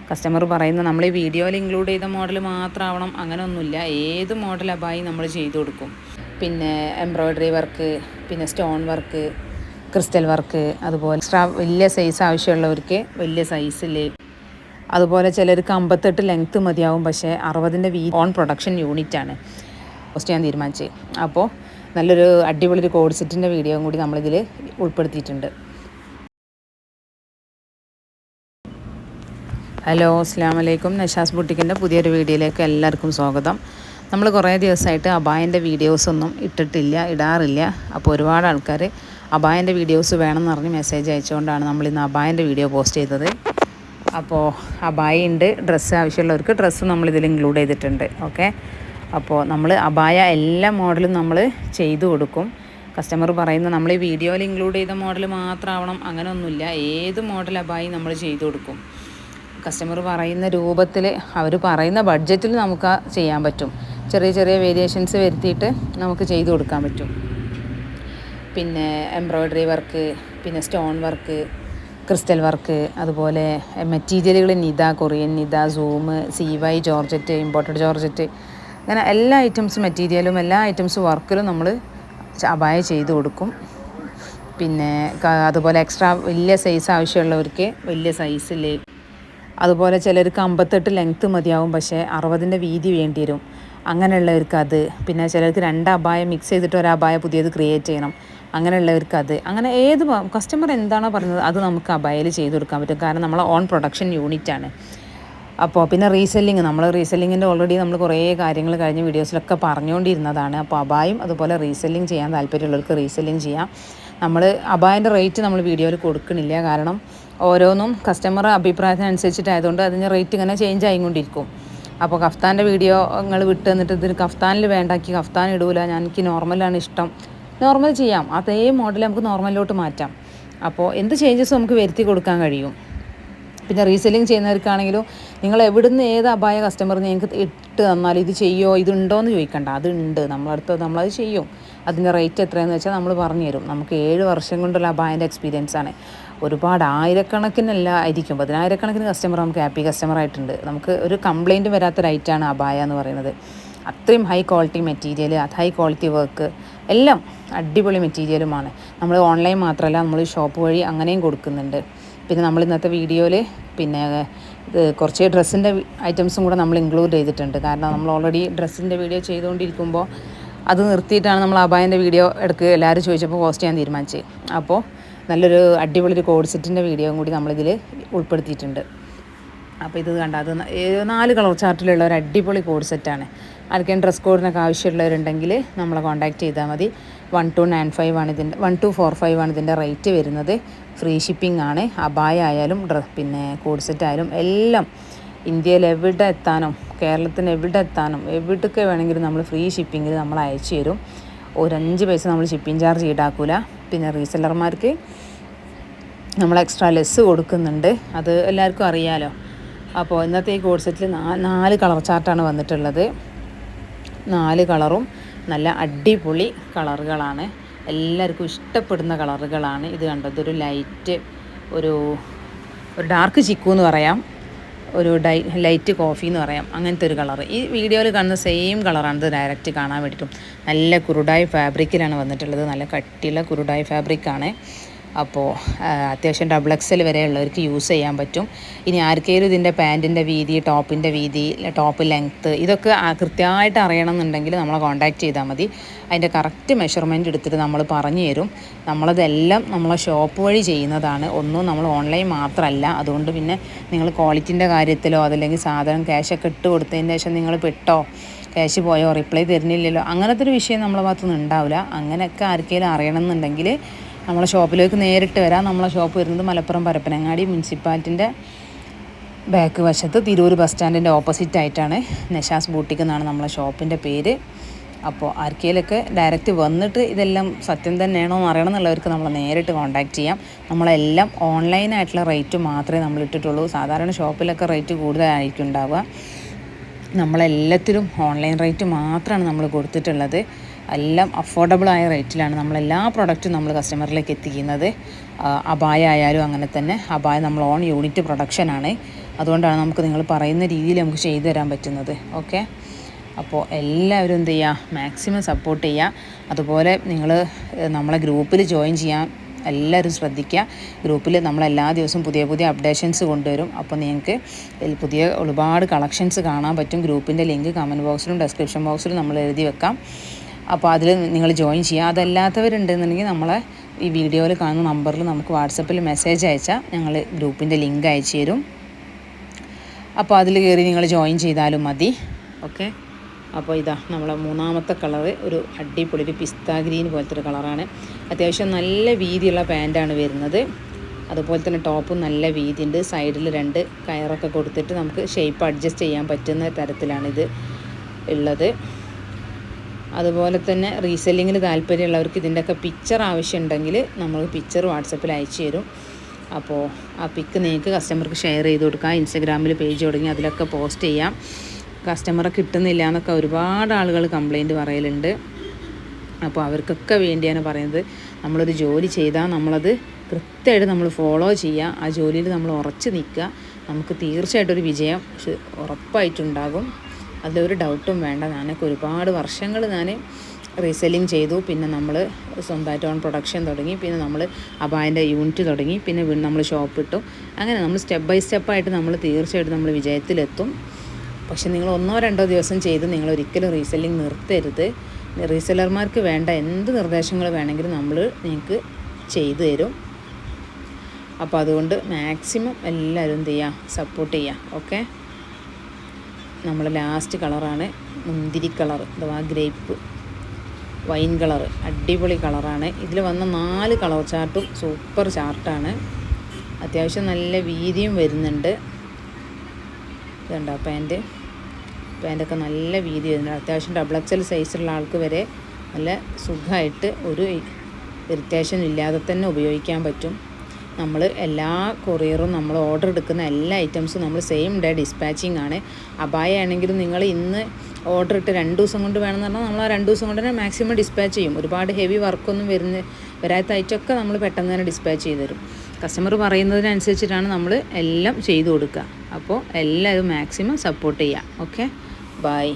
Customer പറയുന്ന നമ്മൾ ഈ വീഡിയോയിൽ ഇൻക്ലൂഡ് ചെയ്ത മോഡൽ മാത്രമാവണം അങ്ങനെയൊന്നുമില്ല. ഏത് മോഡൽ അബായി നമ്മൾ ചെയ്തു കൊടുക്കും. പിന്നെ എംബ്രോയ്ഡറി വർക്ക്, പിന്നെ സ്റ്റോൺ വർക്ക്, ക്രിസ്റ്റൽ വർക്ക്, അതുപോലെ എക്സ്ട്രാ വലിയ സൈസ് ആവശ്യമുള്ളവർക്ക് വലിയ സൈസിൽ, അതുപോലെ ചിലർക്ക് 58 ലെങ്ത്ത് മതിയാവും. പക്ഷേ 60 ഓൺ പ്രൊഡക്ഷൻ യൂണിറ്റാണ് പോസ്റ്റ് ചെയ്യാൻ തീരുമാനിച്ചത്. അപ്പോൾ നല്ലൊരു അടിപൊളി കോഡ് സെറ്റിൻ്റെ വീഡിയോയും കൂടി നമ്മളിതിൽ ഉൾപ്പെടുത്തിയിട്ടുണ്ട്. ഹലോ, അസ്സലാമു അലൈക്കും. നഷാസ് ബുട്ടിക്കിൻ്റെ പുതിയൊരു വീഡിയോയിലേക്ക് എല്ലാവർക്കും സ്വാഗതം. നമ്മൾ കുറേ ദിവസമായിട്ട് അബായൻ്റെ വീഡിയോസൊന്നും ഇടാറില്ല. അപ്പോൾ ഒരുപാട് ആൾക്കാർ അബായൻ്റെ വീഡിയോസ് വേണമെന്ന് പറഞ്ഞ് മെസ്സേജ് അയച്ചുകൊണ്ടാണ് നമ്മളിന്ന് അബായൻ്റെ വീഡിയോ പോസ്റ്റ് ചെയ്തത്. അപ്പോൾ അബായ ഉണ്ട്, ഡ്രസ്സ് ആവശ്യമുള്ളവർക്ക് ഡ്രസ്സ് നമ്മളിതിൽ ഇൻക്ലൂഡ് ചെയ്തിട്ടുണ്ട്. ഓക്കെ, അപ്പോൾ നമ്മൾ അബായ എല്ലാ മോഡലും നമ്മൾ ചെയ്തു കൊടുക്കും. കസ്റ്റമർ പറയുന്ന നമ്മൾ ഈ വീഡിയോയിൽ ഇൻക്ലൂഡ് ചെയ്ത മോഡൽ മാത്രമാവണം അങ്ങനെയൊന്നുമില്ല. ഏത് മോഡൽ അബായി നമ്മൾ ചെയ്തു കൊടുക്കും. കസ്റ്റമർ പറയുന്ന രൂപത്തിൽ, അവർ പറയുന്ന ബഡ്ജറ്റിൽ നമുക്ക് ചെയ്യാൻ പറ്റും. ചെറിയ ചെറിയ വേരിയേഷൻസ് വരുത്തിയിട്ട് നമുക്ക് ചെയ്തു കൊടുക്കാൻ പറ്റും. പിന്നെ എംബ്രോയ്ഡറി വർക്ക്, പിന്നെ സ്റ്റോൺ വർക്ക്, ക്രിസ്റ്റൽ വർക്ക്, അതുപോലെ മെറ്റീരിയലുകൾ നിത, കൊറിയൻ നിത, zoom, CY georgette, imported georgette, അങ്ങനെ എല്ലാ ഐറ്റംസ് മെറ്റീരിയലും എല്ലാ ഐറ്റംസ് വർക്കിലും നമ്മൾ അബായ ചെയ്ത് കൊടുക്കും. പിന്നെ അതുപോലെ എക്സ്ട്രാ വലിയ സൈസ് ആവശ്യമുള്ളവർക്ക് വലിയ സൈസിൽ, അതുപോലെ ചിലർക്ക് 58 ലെങ്ത്ത് മതിയാവും. പക്ഷേ 60 വീതി വേണ്ടി വരും. അങ്ങനെയുള്ളവർക്ക് അത്. പിന്നെ ചിലർക്ക് 2 അബായ മിക്സ് ചെയ്തിട്ട് ഒരു അബായ പുതിയത് ക്രിയേറ്റ് ചെയ്യണം. അങ്ങനെയുള്ളവർക്ക് അത്. അങ്ങനെ ഏത് കസ്റ്റമർ എന്താണോ പറയുന്നത് അത് നമുക്ക് അബായയിൽ ചെയ്ത് കൊടുക്കാൻ പറ്റും. കാരണം നമ്മൾ ഓൺ പ്രൊഡക്ഷൻ യൂണിറ്റാണ്. അപ്പോൾ പിന്നെ റീസെല്ലിങ്ങിൻ്റെ ഓൾറെഡി നമ്മൾ കുറേ കാര്യങ്ങൾ കഴിഞ്ഞ വീഡിയോസിലൊക്കെ പറഞ്ഞുകൊണ്ടിരുന്നതാണ്. അപ്പോൾ അബായും അതുപോലെ റീസെല്ലിങ് ചെയ്യാൻ താല്പര്യമുള്ളവർക്ക് റീസെല്ലിങ് ചെയ്യാം. നമ്മൾ അബായൻ്റെ റേറ്റ് നമ്മൾ വീഡിയോയിൽ കൊടുക്കണില്ല. കാരണം ഓരോന്നും കസ്റ്റമർ അഭിപ്രായത്തിനനുസരിച്ചിട്ടായതുകൊണ്ട് അതിന് റേറ്റ് ഇങ്ങനെ ചേഞ്ച് ആയിക്കൊണ്ടിരിക്കും. അപ്പോൾ കഫ്താൻ്റെ വീഡിയോ നിങ്ങൾ വിട്ട് തന്നിട്ട് ഇതിന് കഫ്താനിൽ വേണ്ടാക്കി കഫ്താൻ ഇടൂല, എനിക്ക് നോർമലാണ് ഇഷ്ടം, നോർമൽ ചെയ്യാം. അതേ മോഡൽ നമുക്ക് നോർമലിലോട്ട് മാറ്റാം. അപ്പോൾ എന്ത് ചേഞ്ചസ് നമുക്ക് വരുത്തി കൊടുക്കാൻ കഴിയും. പിന്നെ റീസെല്ലിങ് ചെയ്യുന്നവർക്കാണെങ്കിലും നിങ്ങൾ എവിടുന്ന് ഏത് അബായ കസ്റ്റമറിന് നിങ്ങൾക്ക് ഇട്ട് തന്നാലും ഇത് ചെയ്യുമോ, ഇതുണ്ടോ എന്ന് ചോദിക്കണ്ട. അതുണ്ട്, നമ്മളത് ചെയ്യും. അതിൻ്റെ റേറ്റ് എത്രയെന്ന് വെച്ചാൽ നമ്മൾ പറഞ്ഞു തരും. നമുക്ക് 7 വർഷം കൊണ്ടുള്ള അബായൻ്റെ എക്സ്പീരിയൻസാണ്. ഒരുപാട് ആയിരക്കണക്കിനല്ല ആയിരിക്കും, 10,000 കസ്റ്റമർ നമുക്ക് ഹാപ്പി കസ്റ്റമറായിട്ടുണ്ട്. നമുക്ക് ഒരു കംപ്ലയിൻറ്റ് വരാത്ത റേറ്റാണ് അബായ എന്ന് പറയുന്നത്. അത്രയും high quality material, high quality work, എല്ലാം അടിപൊളി മെറ്റീരിയലുമാണ്. നമ്മൾ ഓൺലൈൻ മാത്രമല്ല, നമ്മൾ ഷോപ്പ് വഴി അങ്ങനെയും കൊടുക്കുന്നുണ്ട്. പിന്നെ നമ്മൾ ഇന്നത്തെ വീഡിയോയിൽ പിന്നെ കുറച്ച് ഡ്രസ്സിൻ്റെ ഐറ്റംസും കൂടെ നമ്മൾ ഇൻക്ലൂഡ് ചെയ്തിട്ടുണ്ട്. കാരണം നമ്മൾ ഓൾറെഡി ഡ്രസ്സിൻ്റെ വീഡിയോ ചെയ്തുകൊണ്ടിരിക്കുമ്പോൾ അത് നിർത്തിയിട്ടാണ് നമ്മൾ അബായൻ്റെ വീഡിയോ എല്ലാവരും ചോദിച്ചപ്പോൾ പോസ്റ്റ് ചെയ്യാൻ തീരുമാനിച്ചത്. അപ്പോൾ നല്ലൊരു അടിപൊളി കോഡ് സെറ്റിൻ്റെ വീഡിയോയും കൂടി നമ്മളിതിൽ ഉൾപ്പെടുത്തിയിട്ടുണ്ട്. അപ്പോൾ ഇത് കണ്ട, അത് 4 കളർ ചാർട്ടിലുള്ള ഒരു അടിപൊളി കോഡ് സെറ്റാണ്. ആർക്കെങ്കിലും ഡ്രസ് കോഡിനൊക്കെ ആവശ്യമുള്ളവരുണ്ടെങ്കിൽ നമ്മളെ കോൺടാക്റ്റ് ചെയ്താൽ മതി. 1295 ആണ് ഇതിൻ്റെ 1245 ആണ് ഇതിൻ്റെ റേറ്റ് വരുന്നത്. ഫ്രീ ഷിപ്പിംഗ് ആണ്. അബായ ആയാലും പിന്നെ കോഡ് സെറ്റ് ആയാലും എല്ലാം ഇന്ത്യയിൽ എവിടെ എത്താനും കേരളത്തിന് എവിടെ എത്താനും എവിടേക്ക് വേണമെങ്കിലും നമ്മൾ ഫ്രീ ഷിപ്പിങ്ങിൽ നമ്മൾ അയച്ചു തരും. ഒരു 5 പൈസ നമ്മൾ ഷിപ്പിംഗ് ചാർജ് ഈടാക്കില്ല. പിന്നെ റീസെല്ലർമാർക്ക് നമ്മൾ എക്സ്ട്രാ ലെസ് കൊടുക്കുന്നുണ്ട്. അത് എല്ലാവർക്കും അറിയാമല്ലോ. അപ്പോൾ ഇന്നത്തെ ഈ കോഡ് സെറ്റിൽ 4 കളർ ചാർട്ടാണ് വന്നിട്ടുള്ളത്. 4 കളറും നല്ല അടിപൊളി കളറുകളാണ്. എല്ലാവർക്കും ഇഷ്ടപ്പെടുന്ന കളറുകളാണ്. ഇത് കണ്ടത് ഒരു ലൈറ്റ്, ഒരു ഡാർക്ക് ചിക്കു എന്ന് പറയാം, ഒരു ലൈറ്റ് കോഫി എന്ന് പറയാം, അങ്ങനത്തെ ഒരു കളർ. ഈ വീഡിയോയിൽ കാണുന്ന സെയിം കളറാണ് ഇത് ഡയറക്റ്റ് കാണാൻ വേണ്ടിയിട്ടും. നല്ല കുറുടായി ഫാബ്രിക്കിലാണ് വന്നിട്ടുള്ളത്. നല്ല കട്ടിയുള്ള കുറുടായി ഫാബ്രിക്കാണ്. അപ്പോൾ അത്യാവശ്യം XXL വരെ ഉള്ളവർക്ക് യൂസ് ചെയ്യാൻ പറ്റും. ഇനി ആർക്കെങ്കിലും ഇതിൻ്റെ പാൻറ്റിൻ്റെ വീതി, ടോപ്പിൻ്റെ വീതി, ടോപ്പ് ലെങ്ത്ത് ഇതൊക്കെ കൃത്യമായിട്ട് അറിയണമെന്നുണ്ടെങ്കിൽ നമ്മളെ കോൺടാക്റ്റ് ചെയ്താൽ മതി. അതിൻ്റെ കറക്റ്റ് മെഷർമെൻറ്റ് എടുത്തിട്ട് നമ്മൾ പറഞ്ഞു തരും. നമ്മളതെല്ലാം നമ്മളെ ഷോപ്പ് വഴി ചെയ്യുന്നതാണ്. ഒന്നും നമ്മൾ ഓൺലൈൻ മാത്രമല്ല. അതുകൊണ്ട് പിന്നെ നിങ്ങൾ ക്വാളിറ്റിൻ്റെ കാര്യത്തിലോ അതല്ലെങ്കിൽ സാധനം ക്യാഷൊക്കെ ഇട്ട് കൊടുത്തതിന് ശേഷം നിങ്ങൾ പെട്ടോ, ക്യാഷ് പോയോ, റിപ്ലൈ തരുന്നില്ലല്ലോ, അങ്ങനത്തെ ഒരു വിഷയം നമ്മളെ ഭാഗത്തുനിന്ന് ഉണ്ടാവില്ല. അങ്ങനെയൊക്കെ ആർക്കെങ്കിലും അറിയണമെന്നുണ്ടെങ്കിൽ നമ്മളെ ഷോപ്പിലേക്ക് നേരിട്ട് വരാം. നമ്മളെ ഷോപ്പ് വരുന്നത് മലപ്പുറം പരപ്പനങ്ങാടി മുനിസിപ്പാലിറ്റിൻ്റെ ബാക്ക് വശത്ത് തിരൂർ ബസ് സ്റ്റാൻഡിൻ്റെ ഓപ്പോസിറ്റ് ആയിട്ടാണ്. നഷാസ് ബൂട്ടിക്ക് എന്നാണ് നമ്മളെ ഷോപ്പിൻ്റെ പേര്. അപ്പോൾ ആർക്കെങ്കിലൊക്കെ ഡയറക്റ്റ് വന്നിട്ട് ഇതെല്ലാം സത്യം തന്നെയാണോ എന്ന് അറിയണം എന്നുള്ളവർക്ക് നമ്മളെ നേരിട്ട് കോൺടാക്റ്റ് ചെയ്യാം. നമ്മളെല്ലാം ഓൺലൈനായിട്ടുള്ള റേറ്റ് മാത്രമേ നമ്മൾ ഇട്ടിട്ടുള്ളൂ. സാധാരണ ഷോപ്പിലൊക്കെ റേറ്റ് കൂടുതലായിരിക്കും ഉണ്ടാവുക. നമ്മളെല്ലാത്തിലും ഓൺലൈൻ റേറ്റ് മാത്രമാണ് നമ്മൾ കൊടുത്തിട്ടുള്ളത്. എല്ലാം അഫോർഡബിളായ റേറ്റിലാണ് നമ്മളെല്ലാ പ്രൊഡക്റ്റും നമ്മൾ കസ്റ്റമറിലേക്ക് എത്തിക്കുന്നത്. അബായ ആയാലും അങ്ങനെ തന്നെ. അബായ നമ്മൾ ഓൺ യൂണിറ്റ് പ്രൊഡക്ഷനാണ്. അതുകൊണ്ടാണ് നമുക്ക് നിങ്ങൾ പറയുന്ന രീതിയിൽ നമുക്ക് ചെയ്തു തരാൻ പറ്റുന്നത്. ഓക്കെ, അപ്പോൾ എല്ലാവരും എന്ത് ചെയ്യുക, മാക്സിമം സപ്പോർട്ട് ചെയ്യുക. അതുപോലെ നിങ്ങൾ നമ്മളെ ഗ്രൂപ്പിൽ ജോയിൻ ചെയ്യാൻ എല്ലാവരും ശ്രദ്ധിക്കുക. ഗ്രൂപ്പിൽ നമ്മൾ എല്ലാ ദിവസവും പുതിയ പുതിയ അപ്ഡേഷൻസ് കൊണ്ടുവരും. അപ്പോൾ നിങ്ങൾക്ക് പുതിയ ഒരുപാട് കളക്ഷൻസ് കാണാൻ പറ്റും. ഗ്രൂപ്പിൻ്റെ ലിങ്ക് കമൻറ്റ് ബോക്സിലും ഡിസ്ക്രിപ്ഷൻ ബോക്സിലും നമ്മൾ എഴുതി വെക്കാം. അപ്പോൾ അതിൽ നിങ്ങൾ ജോയിൻ ചെയ്യുക. അതല്ലാത്തവരുണ്ടെന്നുണ്ടെങ്കിൽ നമ്മളെ ഈ വീഡിയോയിൽ കാണുന്ന നമ്പറിൽ നമുക്ക് വാട്സപ്പിൽ മെസ്സേജ് അയച്ചാൽ ഞങ്ങൾ ഗ്രൂപ്പിൻ്റെ ലിങ്ക് അയച്ചു തരും. അപ്പോൾ അതിൽ കയറി നിങ്ങൾ ജോയിൻ ചെയ്താലും മതി. ഓക്കെ, അപ്പോൾ ഇതാ നമ്മളെ മൂന്നാമത്തെ കളറ് ഒരു അടിപൊളി ഒരു പിസ്ത ഗ്രീൻ പോലത്തെ ഒരു കളറാണ്. അത്യാവശ്യം നല്ല വീതിയുള്ള പാൻറ്റാണ് വരുന്നത്. അതുപോലെ തന്നെ ടോപ്പും നല്ല വീതിയുണ്ട്. സൈഡിൽ 2 കയറൊക്കെ കൊടുത്തിട്ട് നമുക്ക് ഷേപ്പ് അഡ്ജസ്റ്റ് ചെയ്യാൻ പറ്റുന്ന തരത്തിലാണിത് ഉള്ളത്. അതുപോലെ തന്നെ റീസെല്ലിങ്ങിന് താല്പര്യമുള്ളവർക്ക് ഇതിൻ്റെയൊക്കെ പിക്ചർ ആവശ്യമുണ്ടെങ്കിൽ നമ്മൾ പിക്ചർ വാട്സപ്പിൽ അയച്ചു തരും. അപ്പോൾ ആ പിക്ക് നിങ്ങൾക്ക് കസ്റ്റമർക്ക് ഷെയർ ചെയ്ത് കൊടുക്കാം. ഇൻസ്റ്റഗ്രാമിൽ പേജ് തുടങ്ങി അതിലൊക്കെ പോസ്റ്റ് ചെയ്യാം. കസ്റ്റമറെ കിട്ടുന്നില്ല എന്നൊക്കെ ഒരുപാട് ആളുകൾ കംപ്ലൈൻറ്റ് പറയലുണ്ട്. അപ്പോൾ അവർക്കൊക്കെ വേണ്ടിയാണ് പറയുന്നത്, നമ്മളൊരു ജോലി ചെയ്താൽ നമ്മളത് കൃത്യമായിട്ട് നമ്മൾ ഫോളോ ചെയ്യുക. ആ ജോലിയിൽ നമ്മൾ ഉറച്ച് നിൽക്കുക. നമുക്ക് തീർച്ചയായിട്ടൊരു വിജയം ഉറപ്പായിട്ടുണ്ടാകും. അതിലൊരു ഡൗട്ടും വേണ്ട. ഞാനൊക്കെ ഒരുപാട് വർഷങ്ങൾ ഞാൻ റീസെല്ലിങ് ചെയ്തു. പിന്നെ നമ്മൾ സ്വന്തമായിട്ട് ഓൺ പ്രൊഡക്ഷൻ തുടങ്ങി. പിന്നെ നമ്മൾ അബായൻ്റെ യൂണിറ്റ് തുടങ്ങി. പിന്നെ നമ്മൾ ഷോപ്പ് ഇട്ടു. അങ്ങനെ നമ്മൾ സ്റ്റെപ്പ് ബൈ സ്റ്റെപ്പായിട്ട് നമ്മൾ തീർച്ചയായിട്ടും നമ്മൾ വിജയത്തിലെത്തും. പക്ഷെ നിങ്ങൾ 1-2 ദിവസം ചെയ്ത് നിങ്ങൾ ഒരിക്കലും റീസെല്ലിങ് നിർത്തരുത്. റീസെല്ലർമാർക്ക് വേണ്ട എന്ത് നിർദ്ദേശങ്ങൾ വേണമെങ്കിലും നമ്മൾ നിങ്ങൾക്ക് ചെയ്തു തരും. അപ്പോൾ അതുകൊണ്ട് മാക്സിമം എല്ലാവരും എന്ത് ചെയ്യുക, സപ്പോർട്ട് ചെയ്യുക. ഓക്കെ, നമ്മൾ ലാസ്റ്റ് കളറാണ് മുന്തിരി കളർ അഥവാ ഗ്രേപ്പ് വൈൻ കളർ. അടിപൊളി കളറാണ്. ഇതിൽ വന്ന 4 കളർ ചാർട്ടും സൂപ്പർ ചാർട്ടാണ്. അത്യാവശ്യം നല്ല വീതിയും വരുന്നുണ്ട്. ഇതുണ്ടോ പാൻറ്റൊക്കെ നല്ല വീതി വരുന്നുണ്ട്. അത്യാവശ്യം XXL സൈസുള്ള ആൾക്ക് വരെ നല്ല സുഖമായിട്ട് ഒരു ഇറിറ്റേഷൻ ഇല്ലാതെ തന്നെ ഉപയോഗിക്കാൻ പറ്റും. നമ്മൾ എല്ലാ കൊറിയറും നമ്മൾ ഓർഡർ എടുക്കുന്ന എല്ലാ ഐറ്റംസും നമ്മൾ സെയിം ഡേ ഡിസ്പാച്ചിങ് ആണ്. അബായ ആണെങ്കിലും നിങ്ങൾ ഇന്ന് ഓർഡർ ഇട്ട് 2 ദിവസം കൊണ്ട് വേണമെന്ന് പറഞ്ഞാൽ നമ്മൾ ആ 2 ദിവസം കൊണ്ട് തന്നെ മാക്സിമം ഡിസ്പാച്ച് ചെയ്യും. ഒരുപാട് ഹെവി വർക്കൊന്നും വരാത്ത ഐറ്റമൊക്കെ നമ്മൾ പെട്ടെന്ന് തന്നെ ഡിസ്പാച്ച് ചെയ്ത് തരും. കസ്റ്റമർ പറയുന്നതിനനുസരിച്ചിട്ടാണ് നമ്മൾ എല്ലാം ചെയ്തു കൊടുക്കുക. അപ്പോൾ എല്ലാവരും മാക്സിമം സപ്പോർട്ട് ചെയ്യുക. Okay, by.